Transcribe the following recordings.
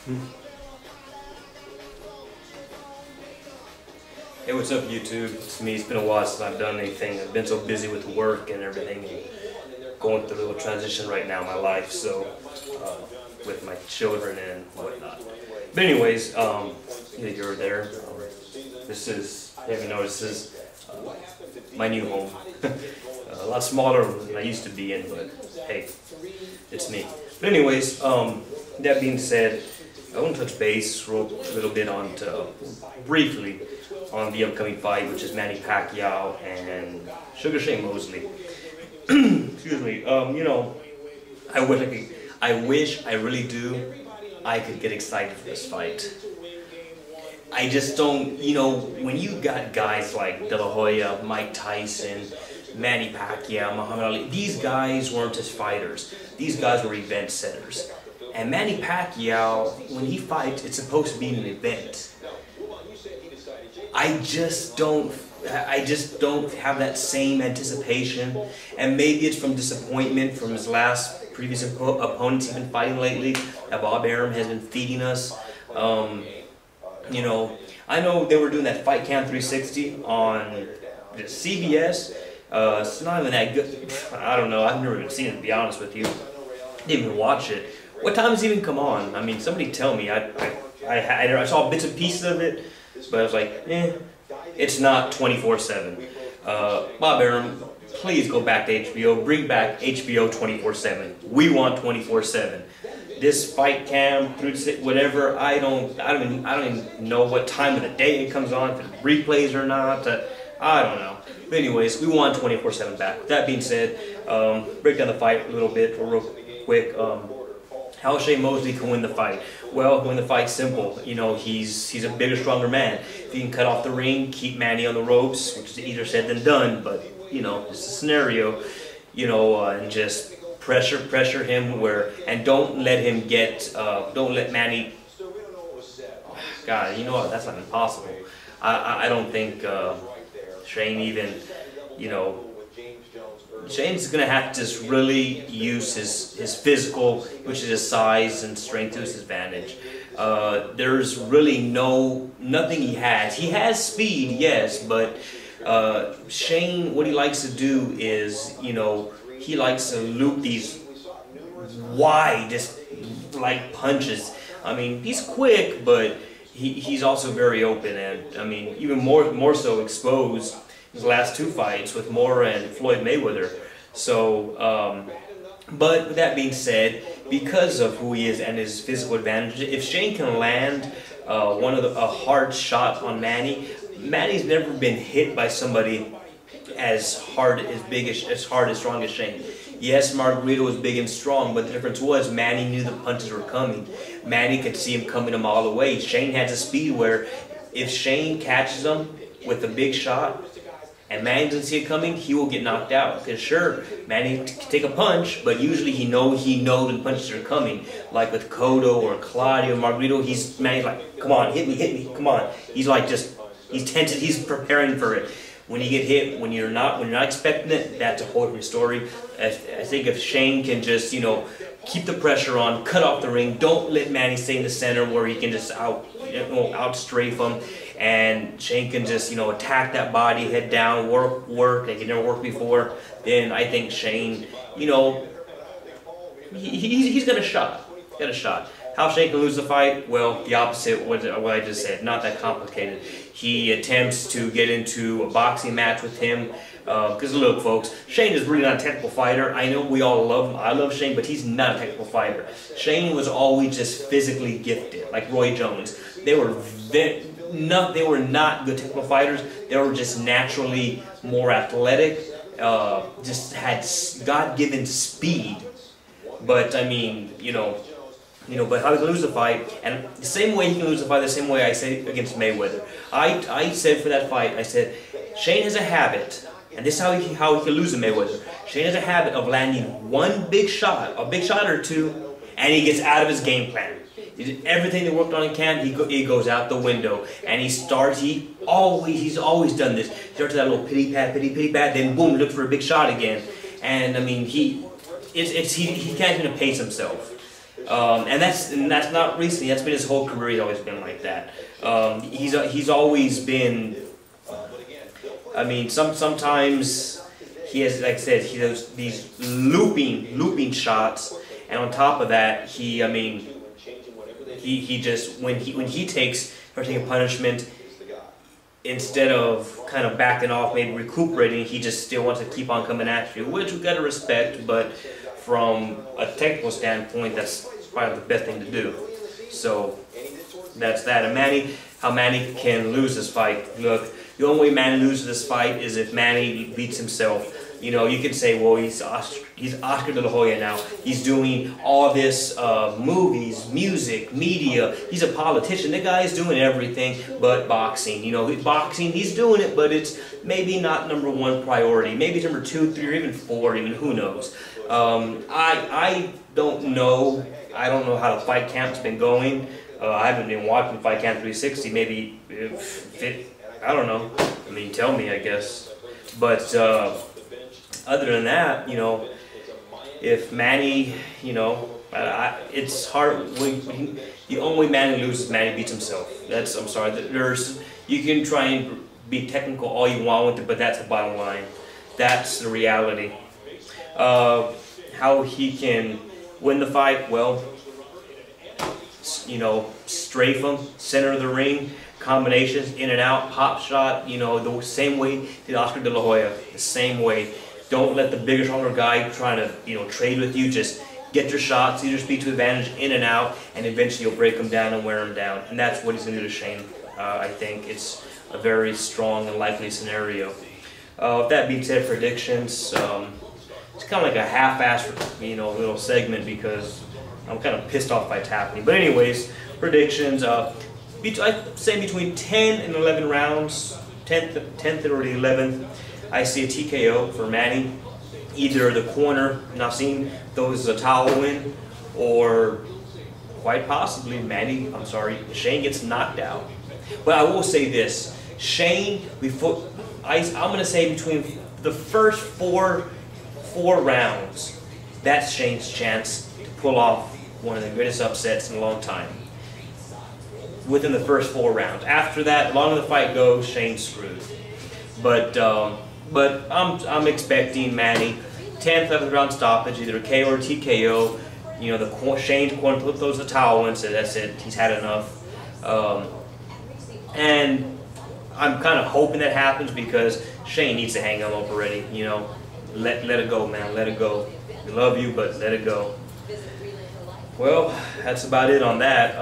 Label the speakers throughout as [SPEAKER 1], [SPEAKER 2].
[SPEAKER 1] Hey, what's up, YouTube? It's me. It's been a while since I've done anything. I've been so busy with work and everything, and going through a little transition right now in my life, so with my children and whatnot. But anyways, you're there. This is, if you haven't noticed, this is my new home. A lot smaller than I used to be in, but hey, it's me. But anyways, that being said, I want to touch base a little bit on briefly on the upcoming fight, which is Manny Pacquiao and Shane Mosley. Excuse me. You know, I wish I really do, I could get excited for this fight. I just don't. You know, when you got guys like De La Hoya, Mike Tyson, Manny Pacquiao, Muhammad Ali, these guys weren't just fighters. These guys were event setters. And Manny Pacquiao, when he fights, it's supposed to be an event. I just don't have that same anticipation, and maybe it's from disappointment from his previous opponents he's been fighting lately, that Bob Arum has been feeding us. You know, I know they were doing that Fight Camp 360 on CBS. It's not even that good. I don't know. I've never even seen it, to be honest with you. Didn't even watch it. What time does it even come on? I mean, somebody tell me. I saw bits and pieces of it, but I was like, it's not 24/7. Bob Arum, please go back to HBO. Bring back HBO 24/7. We want 24/7. This Fight Cam, whatever, I don't even know what time of the day it comes on, if it replays or not. I don't know. But anyways, we want 24/7 back. With that being said, break down the fight a little bit real quick. How Shane Mosley can win the fight? Well, win the fight's simple. You know, he's a bigger, stronger man. If he can cut off the ring, keep Manny on the ropes, which is easier said than done, but you know, it's a scenario. You know, and just pressure him and don't let him don't let Manny. God, you know what? That's not impossible. I don't think Shane even, you know. Shane's going to have to just really use his physical, which is his size and strength, to his advantage. There's really nothing he has. He has speed, yes, but Shane, what he likes to do is, you know, he likes to loop these wide, just like punches. I mean, he's quick, but he's also very open, and I mean, even more so exposed his last two fights with Moore and Floyd Mayweather. So, but with that being said, because of who he is and his physical advantage, if Shane can land a hard shot on Manny's never been hit by somebody as hard, as strong as Shane. Yes, Margarito was big and strong, but the difference was Manny knew the punches were coming. Manny could see him coming him all the way. Shane has a speed where if Shane catches him with a big shot, and Manny doesn't see it coming, he will get knocked out. Because sure, Manny can take a punch, but usually he knows when punches are coming. Like with Cotto or Claudio, Margarito, Manny's like, come on, hit me, come on. He's like he's tense, he's preparing for it. When you get hit, when you're not expecting it, that's a whole different story. I think if Shane can just, you know, keep the pressure on, cut off the ring, don't let Manny stay in the center where he can just outstrafe him. And Shane can just, you know, attack that body, head down, work like he never worked before. Then I think Shane, you know, he's got a shot. Got a shot. How Shane can lose the fight? Well, the opposite what I just said. Not that complicated. He attempts to get into a boxing match with him. Because look, folks, Shane is really not a technical fighter. I know we all love him. I love Shane, but he's not a technical fighter. Shane was always just physically gifted, like Roy Jones. They were not good technical fighters. They were just naturally more athletic. Just had God-given speed. But I mean, you know, but how he can lose the fight, and the same way he can lose the fight, the same way I say against Mayweather. I said for that fight, I said, Shane has a habit, and this is how he can lose to Mayweather. Shane has a habit of landing one big shot, a big shot or two, and he gets out of his game plan. Everything they worked on in camp, he goes out the window, and he's always done this. He starts that little pity pat, then boom, looks for a big shot again. And I mean, he can't even pace himself. And that's not recently. That's been his whole career. He's always been like that. He's always been. I mean, sometimes he has, like I said, he does these looping shots, and on top of that, he just when he takes or taking punishment, instead of kind of backing off, maybe recuperating, he just still wants to keep on coming at you, which we gotta respect. But from a technical standpoint, that's probably the best thing to do. So that's that. And how Manny can lose this fight. Look, the only way Manny loses this fight is if Manny beats himself. You know, you could say, well, he's Oscar de la Hoya now. He's doing all this movies, music, media. He's a politician. The guy is doing everything but boxing. You know, boxing, he's doing it, but it's maybe not #1 priority. Maybe it's number 2, 3, or even 4, even who knows. I don't know. I don't know how the fight camp's been going. I haven't been watching Fight Camp 360. Maybe I don't know. I mean, tell me, I guess. But other than that, you know, if Manny, you know, it's hard. The only way Manny loses, Manny beats himself. I'm sorry. You can try and be technical all you want with it, but that's the bottom line. That's the reality. How he can win the fight? Well, you know, strafe him, center of the ring, combinations, in and out, pop shot, you know, the same way did Oscar de la Hoya, the same way. Don't let the bigger, stronger guy try to, you know, trade with you. Just get your shots, use your speed to advantage, in and out, and eventually you'll break him down and wear him down. And that's what he's going to do to Shane. I think it's a very strong and likely scenario. With that being said, predictions, it's kind of like a half-assed, you know, little segment because I'm kind of pissed off by it's happening. But anyways, predictions, I'd say between 10 and 11 rounds, 10th or the 11th, I see a TKO for Manny. Either the corner, Nassim, throws a towel in, or quite possibly Shane gets knocked out. But I will say this, Shane, I'm going to say between the first four rounds, that's Shane's chance to pull off one of the greatest upsets in a long time. Within the first 4 rounds. After that, the longer the fight goes, Shane's screwed. But I'm expecting Manny 10th, 11th round stoppage, either a KO or TKO. You know, Shane's corner throws the towel and says, that's it, he's had enough. And I'm kind of hoping that happens because Shane needs to hang him up already. You know, let it go, man, let it go. We love you, but let it go. Well, that's about it on that.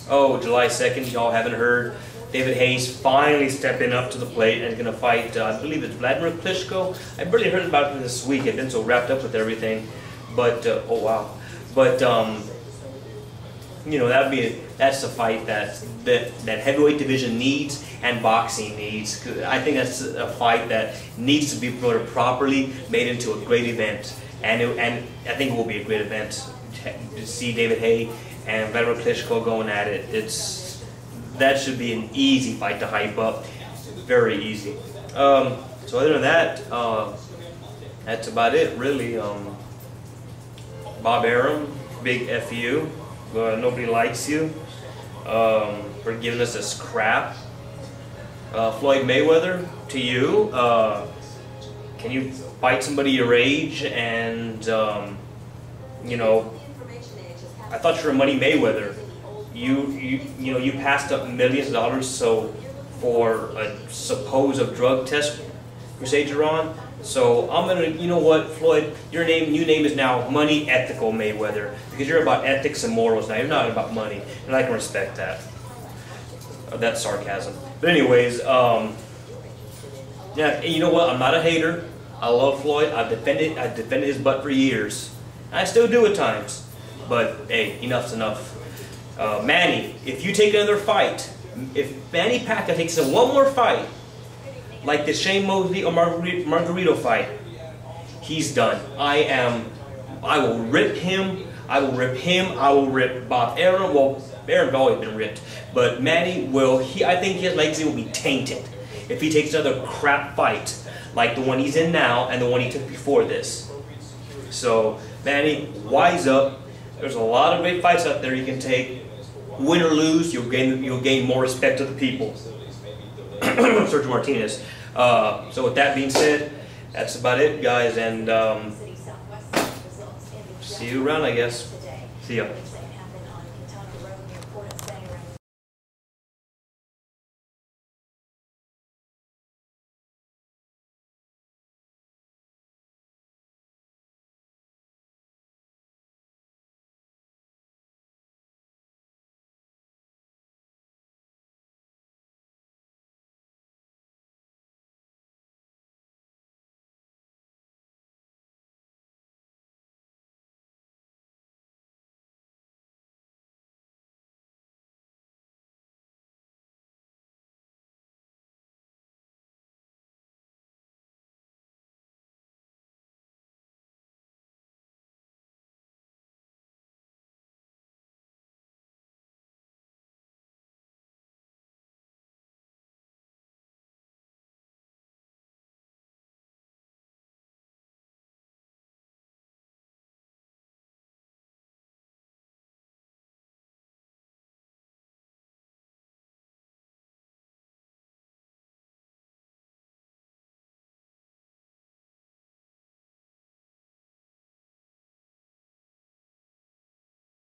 [SPEAKER 1] Oh, July 2nd, y'all haven't heard. David Hayes finally stepping up to the plate and going to fight, I believe it's Vladimir Klitschko. I barely heard about it this week. I've been so wrapped up with everything. But, oh wow. But, you know, that's a fight that heavyweight division needs and boxing needs. I think that's a fight that needs to be promoted properly, made into a great event. And I think it will be a great event to see David Hayes and Vladimir Klitschko going at it. That should be an easy fight to hype up, very easy. So other than that, that's about it really. Bob Arum, big F you. Nobody likes you for giving us this crap. Floyd Mayweather, to you, can you fight somebody your age? And you know, I thought you were Money Mayweather. You know, you passed up millions of dollars for a supposed drug test crusade you're on. So I'm gonna, you know what, Floyd, your new name is now Money Ethical Mayweather, because you're about ethics and morals now. You're not about money, and I can respect that. That's sarcasm. But anyways, yeah, and you know what? I'm not a hater. I love Floyd. I defended his butt for years. I still do at times. But hey, enough's enough. Manny, if you take another fight, if Manny Pacquiao takes one more fight, like the Shane Mosley or Margarito fight, he's done. I will rip him. I will rip Bob Arum. Well, Arum's always been ripped, but Manny will. I think his legacy will be tainted if he takes another crap fight like the one he's in now and the one he took before this. So Manny, wise up. There's a lot of big fights out there you can take. Win or lose, you'll gain more respect of the people. Sergio Martinez. So with that being said, that's about it, guys, and see you around, I guess. See ya.